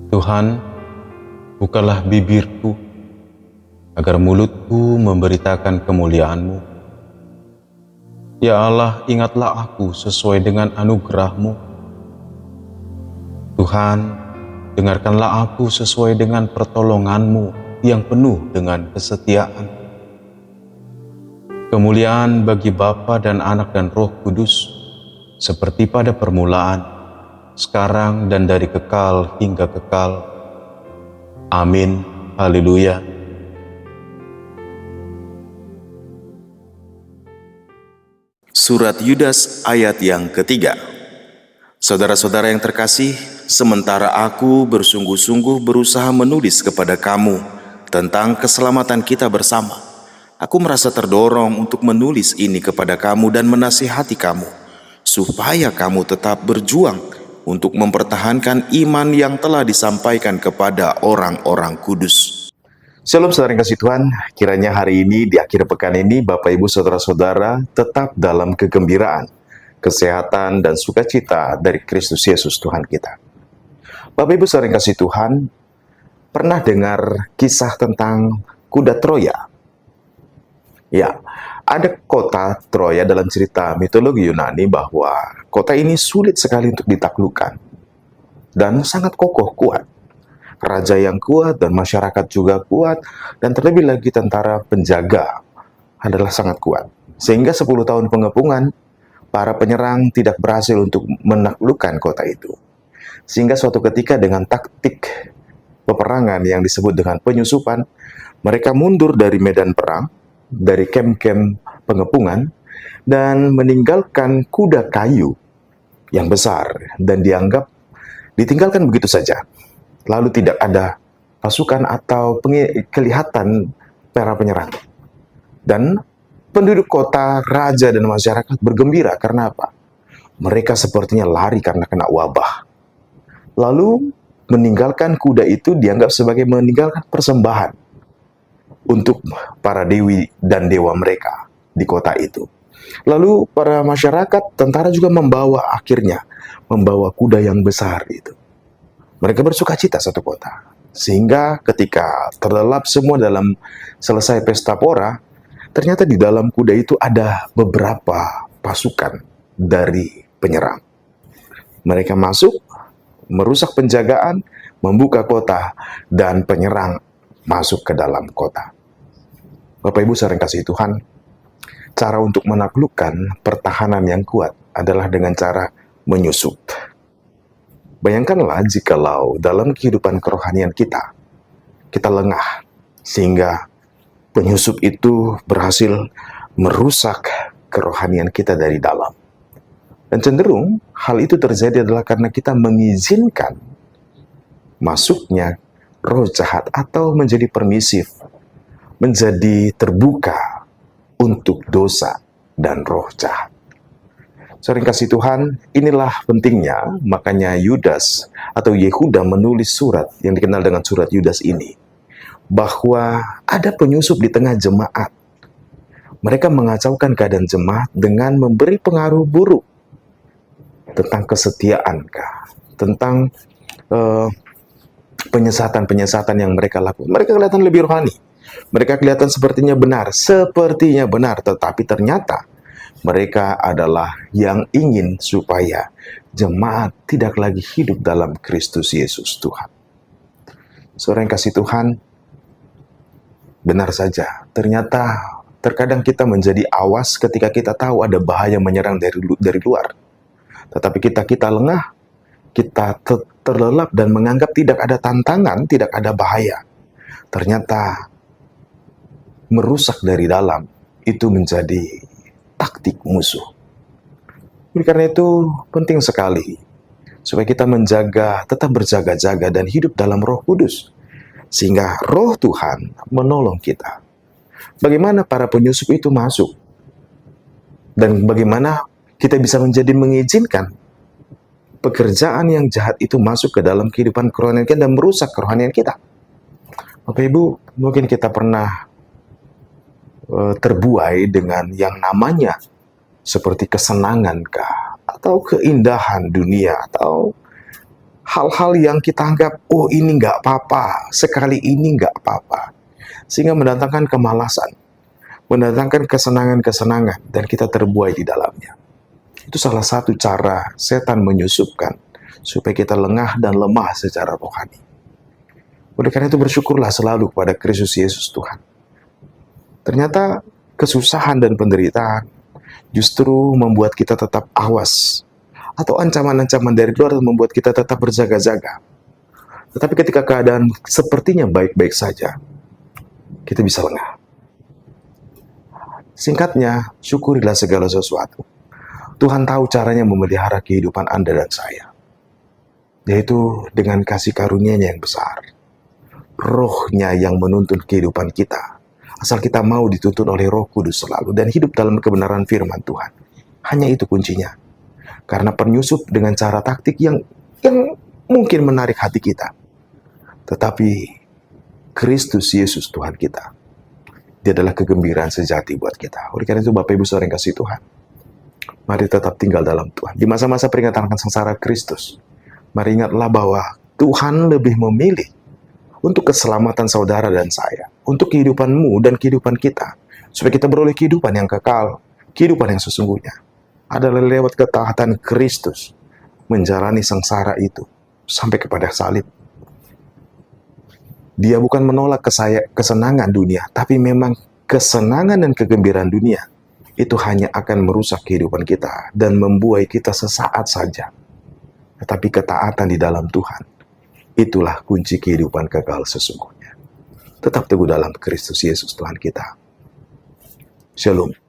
Tuhan, bukalah bibirku, agar mulutku memberitakan kemuliaan-Mu. Ya Allah, ingatlah aku sesuai dengan anugerah-Mu. Tuhan, dengarkanlah aku sesuai dengan pertolongan-Mu yang penuh dengan kesetiaan. Kemuliaan bagi Bapa dan Anak dan Roh Kudus, seperti pada permulaan, sekarang dan dari kekal hingga kekal. Amin. Haleluya. Surat Yudas ayat yang ketiga. Saudara-saudara yang terkasih, sementara aku bersungguh-sungguh berusaha menulis kepada kamu tentang keselamatan kita bersama, aku merasa terdorong untuk menulis ini kepada kamu dan menasihati kamu, supaya kamu tetap berjuang untuk mempertahankan iman yang telah disampaikan kepada orang-orang kudus. Shalom saudara yang kasih Tuhan, kiranya hari ini di akhir pekan ini Bapak Ibu Saudara-saudara tetap dalam kegembiraan, kesehatan dan sukacita dari Kristus Yesus Tuhan kita. Bapak Ibu saudara yang kasih Tuhan, pernah dengar kisah tentang kuda Troya? Ya, ada kota Troya dalam cerita mitologi Yunani bahwa kota ini sulit sekali untuk ditaklukkan dan sangat kokoh kuat. Raja yang kuat dan masyarakat juga kuat, dan terlebih lagi tentara penjaga adalah sangat kuat. Sehingga 10 tahun pengepungan, para penyerang tidak berhasil untuk menaklukkan kota itu. Sehingga suatu ketika dengan taktik peperangan yang disebut dengan penyusupan, mereka mundur dari medan perang, dari kem-kem pengepungan, dan meninggalkan kuda kayu yang besar dan ditinggalkan begitu saja. Lalu tidak ada pasukan atau kelihatan para penyerang. Dan penduduk kota, raja, dan masyarakat bergembira karena apa? Mereka sepertinya lari karena kena wabah. Lalu meninggalkan kuda itu dianggap sebagai meninggalkan persembahan untuk para dewi dan dewa mereka di kota itu. Lalu para masyarakat, tentara juga membawa kuda yang besar itu. Mereka bersukacita satu kota. Sehingga ketika terlelap semua dalam selesai pesta pora, ternyata di dalam kuda itu ada beberapa pasukan dari penyerang. Mereka masuk, merusak penjagaan, membuka kota, dan penyerang masuk ke dalam kota. Bapak Ibu saudara yang kasih Tuhan, cara untuk menaklukkan pertahanan yang kuat adalah dengan cara menyusup. Bayangkanlah jikalau dalam kehidupan kerohanian kita lengah, sehingga penyusup itu berhasil merusak kerohanian kita dari dalam. Dan cenderung hal itu terjadi adalah karena kita mengizinkan masuknya roh jahat atau menjadi permisif, menjadi terbuka untuk dosa dan roh jahat. Saudara yang kasih Tuhan, inilah pentingnya, makanya Yudas atau Yehuda menulis surat yang dikenal dengan surat Yudas ini, bahwa ada penyusup di tengah jemaat. Mereka mengacaukan keadaan jemaat dengan memberi pengaruh buruk tentang kesetiaan, tentang penyesatan-penyesatan yang mereka lakukan. Mereka kelihatan lebih rohani. Mereka kelihatan sepertinya benar, tetapi ternyata mereka adalah yang ingin supaya jemaat tidak lagi hidup dalam Kristus Yesus Tuhan. Saudara yang kasih Tuhan, benar saja, ternyata terkadang kita menjadi awas ketika kita tahu ada bahaya menyerang dari luar. Tetapi kita lengah, kita terlelap dan menganggap tidak ada tantangan, tidak ada bahaya. Ternyata merusak dari dalam itu menjadi taktik musuh. Oleh karena itu penting sekali supaya kita tetap berjaga-jaga dan hidup dalam Roh Kudus, sehingga Roh Tuhan menolong kita. Bagaimana para penyusup itu masuk, dan bagaimana kita bisa menjadi mengizinkan pekerjaan yang jahat itu masuk ke dalam kehidupan kerohanian kita dan merusak kerohanian kita. Bapak Ibu, mungkin kita pernah terbuai dengan yang namanya seperti kesenangan kah, atau keindahan dunia, atau hal-hal yang kita anggap, oh ini nggak apa-apa, sekali ini nggak apa-apa. Sehingga mendatangkan kemalasan, mendatangkan kesenangan-kesenangan, dan kita terbuai di dalamnya. Itu salah satu cara setan menyusupkan, supaya kita lengah dan lemah secara rohani. Oleh karena itu bersyukurlah selalu kepada Kristus Yesus Tuhan. Ternyata kesusahan dan penderitaan justru membuat kita tetap awas, atau ancaman-ancaman dari luar membuat kita tetap berjaga-jaga. Tetapi ketika keadaan sepertinya baik-baik saja, kita bisa lengah. Singkatnya, syukurilah segala sesuatu. Tuhan tahu caranya memelihara kehidupan Anda dan saya, yaitu dengan kasih karunia-Nya yang besar. Roh-Nya yang menuntun kehidupan kita, asal kita mau dituntun oleh Roh Kudus selalu dan hidup dalam kebenaran firman Tuhan. Hanya itu kuncinya. Karena penyusup dengan cara taktik yang mungkin menarik hati kita. Tetapi Kristus Yesus Tuhan kita, Dia adalah kegembiraan sejati buat kita. Oleh karena itu Bapak Ibu Saudara yang kasih Tuhan, mari tetap tinggal dalam Tuhan. Di masa-masa peringatan akan sengsara Kristus, mari ingatlah bahwa Tuhan lebih memilih untuk keselamatan saudara dan saya, untuk kehidupanmu dan kehidupan kita, supaya kita beroleh kehidupan yang kekal, kehidupan yang sesungguhnya, adalah lewat ketaatan Kristus menjalani sengsara itu sampai kepada salib. Dia bukan menolak kesenangan dunia, tapi memang kesenangan dan kegembiraan dunia itu hanya akan merusak kehidupan kita dan membuai kita sesaat saja. Tetapi ketaatan di dalam Tuhan, itulah kunci kehidupan kekal sesungguhnya. Tetap teguh dalam Kristus Yesus Tuhan kita. Shalom.